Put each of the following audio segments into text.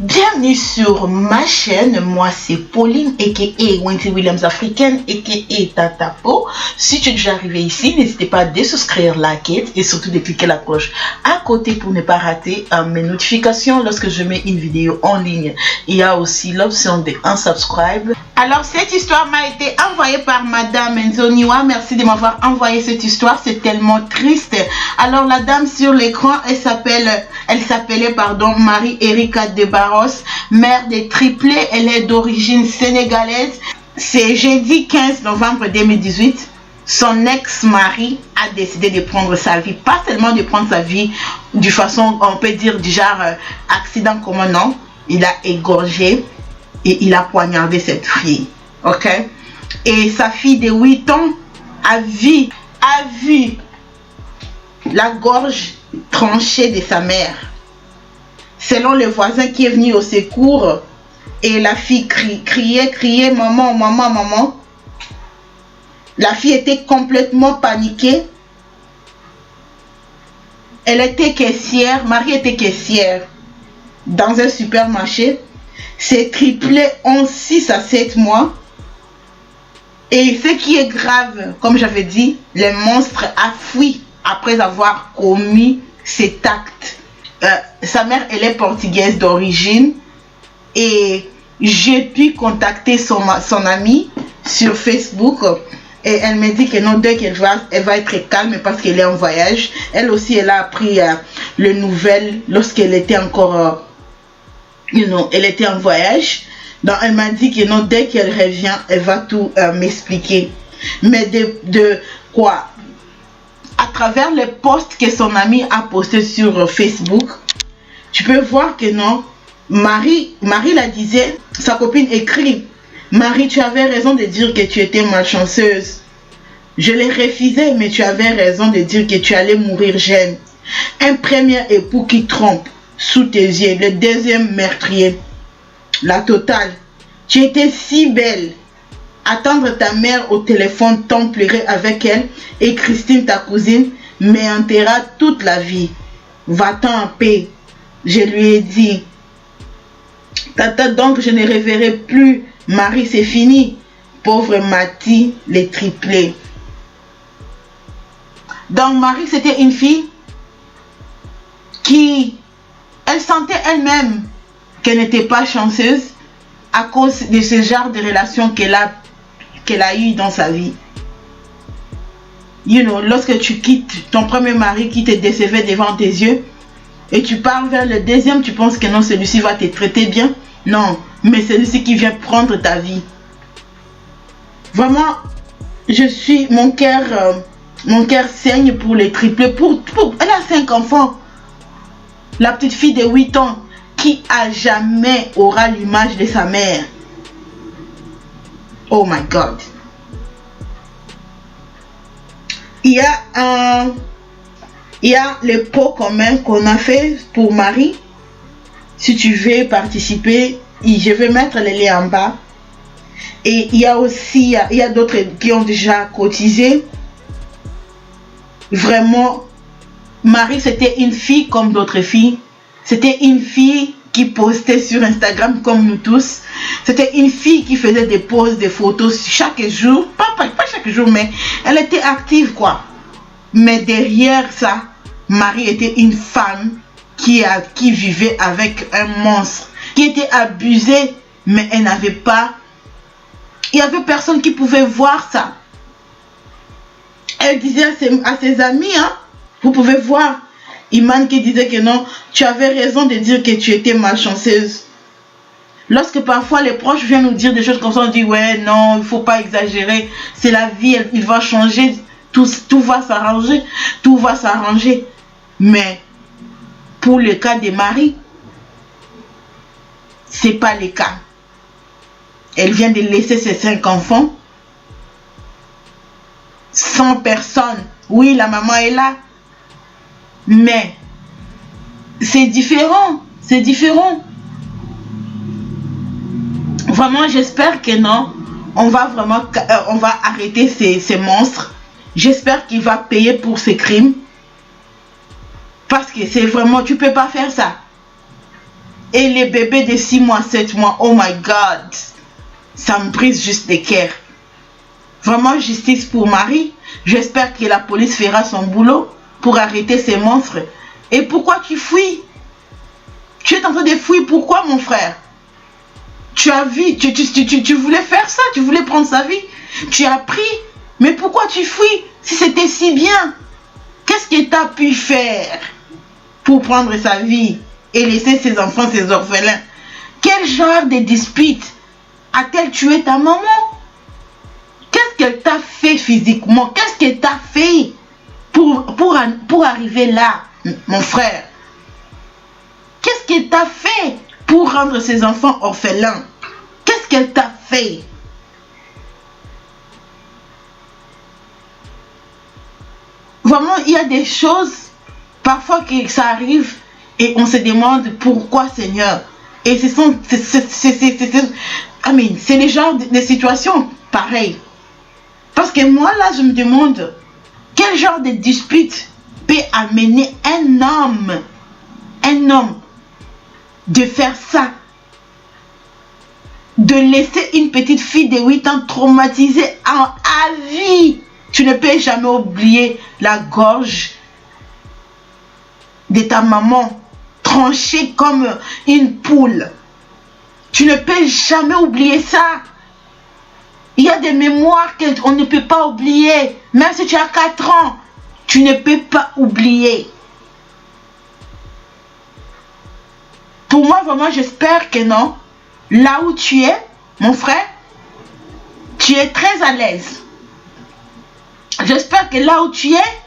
Bienvenue sur ma chaîne, moi c'est Pauline aka Wendy Williams africaine aka Tatapo. Si tu es déjà arrivé ici, n'hésitez pas à désouscrire, liker et surtout de cliquer la cloche à côté pour ne pas rater mes notifications lorsque je mets une vidéo en ligne. Il y a aussi l'option de unsubscribe. Alors cette histoire m'a été envoyée par Madame Nzoniwa. Merci de m'avoir envoyé cette histoire, c'est tellement triste. Alors la dame sur l'écran, elle s'appelait Marie-Erika de Barros, mère des triplés. Elle est d'origine sénégalaise. C'est jeudi 15 novembre 2018. Son ex-mari a décidé de prendre sa vie. Pas seulement de prendre sa vie de façon, on peut dire du genre accident commun, non. Il a égorgé et il a poignardé cette fille. Ok. Et sa fille de 8 ans a vu la gorge tranchée de sa mère. Selon le voisin qui est venu au secours, et la fille criait maman, maman, maman. La fille était complètement paniquée. Elle était caissière, Marie était caissière dans un supermarché. Ces triplés ont 6 à 7 mois. Et ce qui est grave, comme j'avais dit, le monstre a fui après avoir commis cet acte. Sa mère, elle est portugaise d'origine. Et j'ai pu contacter son amie sur Facebook. Et elle me dit que non, dès qu'elle va être calme parce qu'elle est en voyage. Elle aussi, elle a appris les nouvelles lorsqu'elle était encore, elle était en voyage. Donc, elle m'a dit que non, dès qu'elle revient, elle va tout m'expliquer. Mais de quoi? À travers les posts que son ami a postés sur Facebook, tu peux voir que non, Marie la disait, sa copine écrit: Marie, tu avais raison de dire que tu étais malchanceuse. Je l'ai refusé, mais tu avais raison de dire que tu allais mourir jeune. Un premier époux qui trompe sous tes yeux, le deuxième meurtrier. La totale. Tu étais si belle. Attendre ta mère au téléphone, tant pleurer avec elle, et Christine, ta cousine, m'enterra toute la vie. Va-t'en en paix. Je lui ai dit. Tata, donc je ne reverrai plus. Marie, c'est fini. Pauvre Mathie, les triplés. Donc Marie, c'était une fille qui, elle sentait elle-même qu'elle n'était pas chanceuse à cause de ce genre de relation qu'elle a eu dans sa vie. Lorsque tu quittes ton premier mari qui te décevait devant tes yeux et tu pars vers le deuxième, tu penses que non, celui-ci va te traiter bien. Non, mais celui-ci qui vient prendre ta vie. Vraiment, mon cœur saigne pour les triplés. Elle a 5 enfants. La petite fille de 8 ans qui à jamais aura l'image de sa mère. Oh my God. Il y a le pot commun qu'on a fait pour Marie. Si tu veux participer, je vais mettre les liens en bas. Et il y a d'autres qui ont déjà cotisé. Vraiment, Marie, c'était une fille comme d'autres filles. C'était une fille qui postait sur Instagram comme nous tous. C'était une fille qui faisait des posts, des photos chaque jour. Pas chaque jour, mais elle était active, quoi. Mais derrière ça, Marie était une femme qui vivait avec un monstre, qui était abusée, mais elle n'avait pas... Il n'y avait personne qui pouvait voir ça. Elle disait à ses amis, vous pouvez voir, Iman qui disait que non, tu avais raison de dire que tu étais malchanceuse. Lorsque parfois les proches viennent nous dire des choses comme ça, on dit ouais, non, il ne faut pas exagérer, c'est la vie, il va changer, tout va s'arranger, tout va s'arranger. Mais pour le cas de Marie, ce n'est pas le cas. Elle vient de laisser ses 5 enfants sans personne. Oui, la maman est là. Mais c'est différent. C'est différent. Vraiment, j'espère que non. On va arrêter ces monstres. J'espère qu'il va payer pour ses crimes. Parce que c'est vraiment, tu peux pas faire ça. Et les bébés de 6 mois, 7 mois, oh my God, ça me brise juste les cœurs. Vraiment, justice pour Marie. J'espère que la police fera son boulot pour arrêter ces monstres. Et pourquoi tu fuis? Tu es en train de fuir, pourquoi mon frère? Tu as vu, tu voulais faire ça, tu voulais prendre sa vie. Tu as pris, mais pourquoi tu fuis si c'était si bien? Qu'est-ce que tu as pu faire pour prendre sa vie et laisser ses enfants, ses orphelins? Quel genre de dispute a-t-elle tué ta maman? Qu'est-ce qu'elle t'a fait physiquement? Qu'est-ce qu'elle t'a fait pour arriver là, mon frère? Qu'est-ce qu'elle t'a fait pour rendre ses enfants orphelins? Qu'est-ce qu'elle t'a fait? Vraiment, il y a des choses, parfois que ça arrive et on se demande pourquoi, Seigneur. Et c'est les genres de situations pareilles. Parce que moi, là, je me demande quel genre de dispute peut amener un homme de faire ça. De laisser une petite fille de 8 ans traumatisée à vie. Tu ne peux jamais oublier la gorge de ta maman tranchée comme une poule. Tu ne peux jamais oublier ça. Il y a des mémoires qu'on ne peut pas oublier. Même si tu as 4 ans, tu ne peux pas oublier. Pour moi, vraiment, j'espère que non. Là où tu es, mon frère, tu es très à l'aise. J'espère que là où tu es,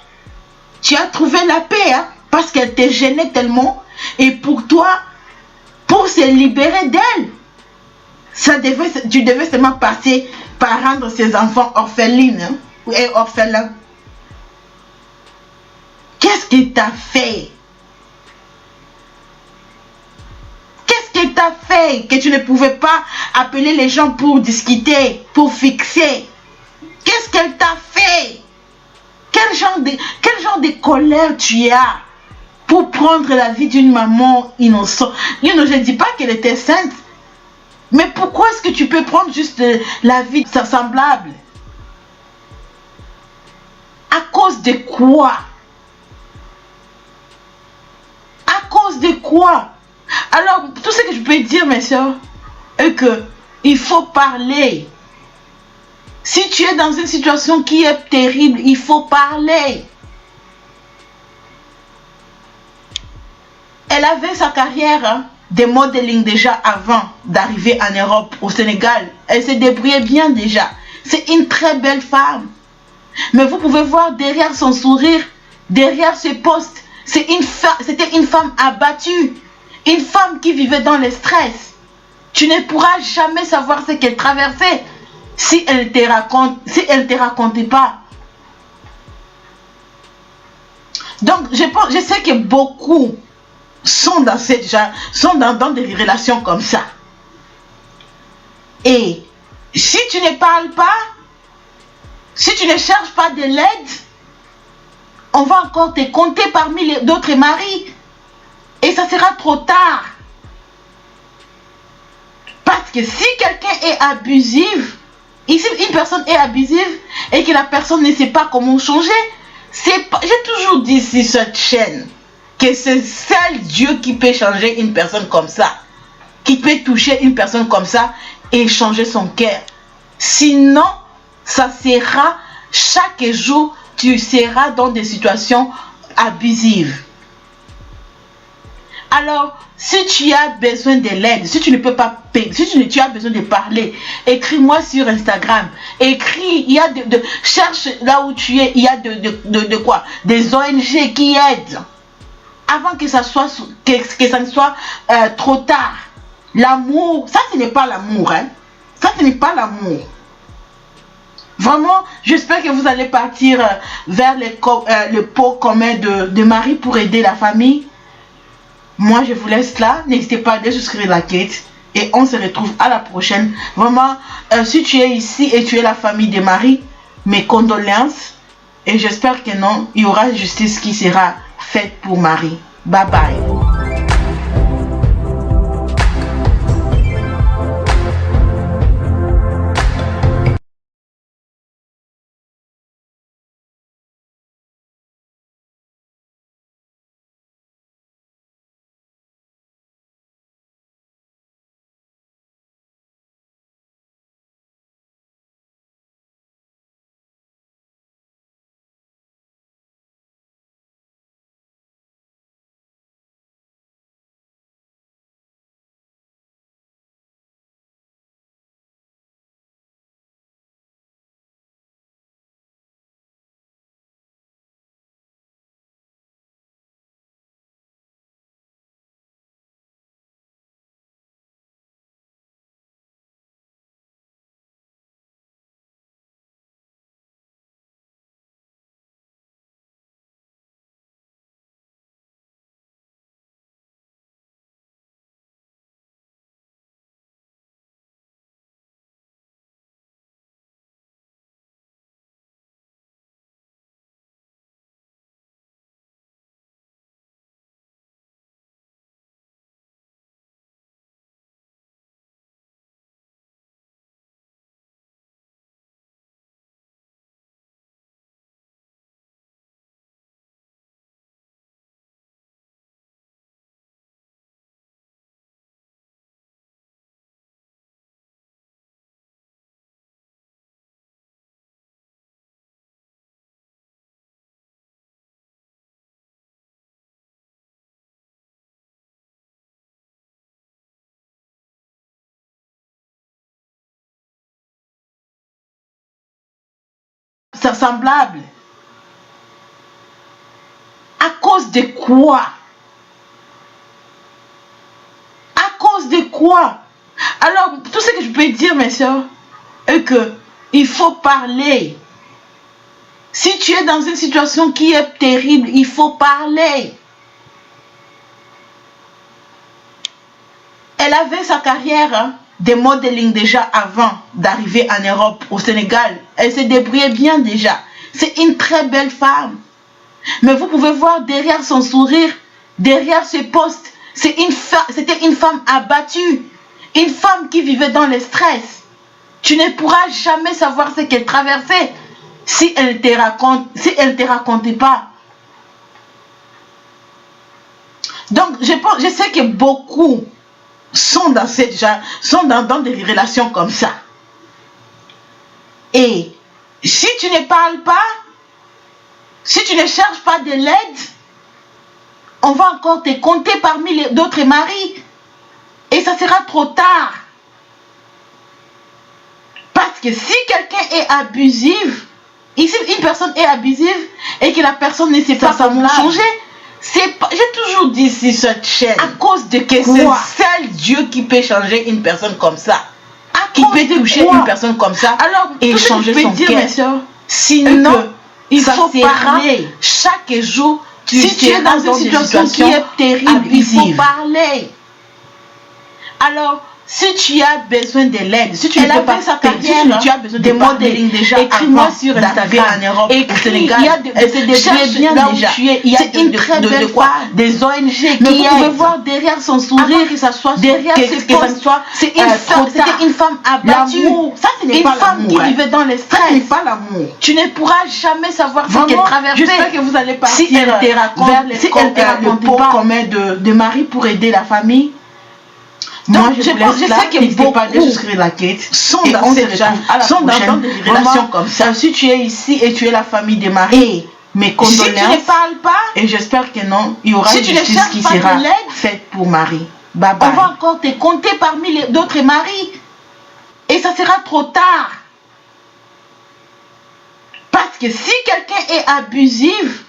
tu as trouvé la paix, hein, parce qu'elle te gênait tellement. Et pour toi, pour se libérer d'elle, tu devais seulement passer par rendre ses enfants orphelines, hein, et orphelins. Qu'est-ce qu'il t'a fait? Qu'est-ce qu'il t'a fait que tu ne pouvais pas appeler les gens pour discuter, pour fixer? Qu'est-ce qu'elle t'a fait? Quel genre de colère tu as pour prendre la vie d'une maman innocente? Je ne dis pas qu'elle était sainte, mais pourquoi est-ce que tu peux prendre juste la vie de sa semblable? À cause de quoi? À cause de quoi? Alors, tout ce que je peux dire, mes soeurs, est que il faut parler. Si tu es dans une situation qui est terrible, il faut parler. Elle avait sa carrière, hein, de modeling déjà avant d'arriver en Europe, au Sénégal. Elle se débrouillait bien déjà. C'est une très belle femme. Mais vous pouvez voir derrière son sourire, derrière ce poste, c'était une femme abattue. Une femme qui vivait dans le stress. Tu ne pourras jamais savoir ce qu'elle traversait si elle ne te racontait pas. Donc, je sais que beaucoup sont dans des relations comme ça. Et si tu ne parles pas, si tu ne cherches pas de l'aide, on va encore te compter parmi d'autres maris. Et ça sera trop tard. Parce que si quelqu'un est abusif, ici une personne est abusive et que la personne ne sait pas comment changer, j'ai toujours dit sur cette chaîne que c'est seul Dieu qui peut changer une personne comme ça. Qui peut toucher une personne comme ça et changer son cœur. Sinon, ça sera chaque jour, tu seras dans des situations abusives. Alors, si tu as besoin de l'aide, si tu ne peux pas payer, si tu as besoin de parler, écris-moi sur Instagram. Écris, cherche là où tu es, il y a de quoi? Des ONG qui aident. Avant que ça ne soit trop tard. L'amour, ça ce n'est pas l'amour. Hein? Ça ce n'est pas l'amour. Vraiment, j'espère que vous allez partir vers le pot commun de Marie pour aider la famille. Moi, je vous laisse là. N'hésitez pas à désouscrire la quête. Et on se retrouve à la prochaine. Vraiment, si tu es ici et tu es la famille de Marie, mes condoléances. Et j'espère que non, il y aura justice qui sera faite pour Marie. Bye bye. semblable. À cause de quoi? À cause de quoi? Alors, tout ce que je peux dire, mes soeurs, est que il faut parler. Si tu es dans une situation qui est terrible, il faut parler. Elle avait sa carrière de modeling déjà avant d'arriver en Europe, au Sénégal. Elle se débrouillait bien déjà. C'est une très belle femme. Mais vous pouvez voir derrière son sourire, derrière ce poste, c'était une femme abattue. Une femme qui vivait dans le stress. Tu ne pourras jamais savoir ce qu'elle traversait si elle ne te racontait pas. Donc, je sais que beaucoup sont dans des relations comme ça. Et si tu ne parles pas, si tu ne cherches pas de l'aide, on va encore te compter parmi d'autres maris. Et ça sera trop tard. Parce que si quelqu'un est abusif, si une personne est abusive et que la personne ne sait pas comment changer, j'ai toujours dit sur cette chaîne, à cause de que c'est seul Dieu qui peut changer une personne comme ça. Qui peut toucher une personne comme ça. Alors, et changer son cœur. Sinon, il faut parler. Chaque jour, si tu es dans une situation qui est terrible, il faut parler. Alors, si tu as besoin de l'aide, si tu ne peux pas sa carrière, si tu as besoin de modeling déjà, écris-moi sur Instagram, en Europe, au Sénégal, cherche là où tu es, il y a une très belle femme, des ONG qui aident. Mais vous pouvez voir derrière son sourire, que ça soit derrière ses postes, c'était une femme abattue. Ça, ce n'est pas l'amour. Une femme qui vivait dans le stress. Ça, ce n'est pas l'amour. Tu ne pourras jamais savoir ce qu'elle traversait. J'espère que vous allez partir vers le pot commun de Marie pour aider la famille. Donc, je sais que beaucoup sont dans des relations comme ça. Si tu es ici et tu es la famille de Marie, mes condoléances. Si tu ne parles pas, et j'espère que non, il y aura une justice qui sera faite pour Marie. Bye bye. On va encore te compter parmi d'autres maris. Et ça sera trop tard. Parce que si quelqu'un est abusif,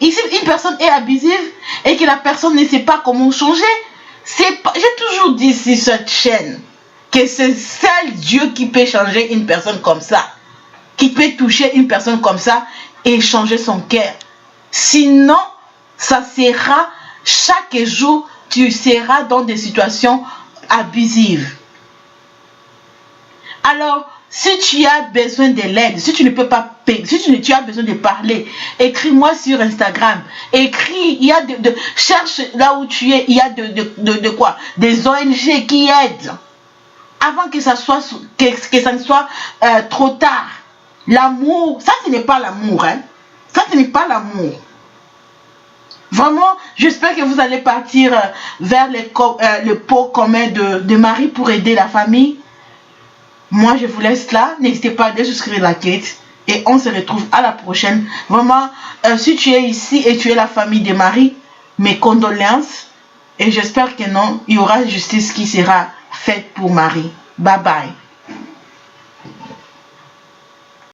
si une personne est abusive et que la personne ne sait pas comment changer, j'ai toujours dit sur cette chaîne que c'est seul Dieu qui peut changer une personne comme ça, qui peut toucher une personne comme ça et changer son cœur. Sinon, ça sera chaque jour, tu seras dans des situations abusives. Alors, si tu as besoin de l'aide, si tu ne peux pas payer, si tu as besoin de parler, écris-moi sur Instagram. Écris, il y a cherche là où tu es, il y a de quoi? Des ONG qui aident. Avant que ça ne soit trop tard. L'amour, ça ce n'est pas l'amour. Hein? Ça ce n'est pas l'amour. Vraiment, j'espère que vous allez partir vers le pot commun de Marie pour aider la famille. Moi, je vous laisse là. N'hésitez pas à souscrire la quête. Et on se retrouve à la prochaine. Vraiment, si tu es ici et tu es la famille de Marie, mes condoléances. Et j'espère que non, il y aura justice qui sera faite pour Marie. Bye bye.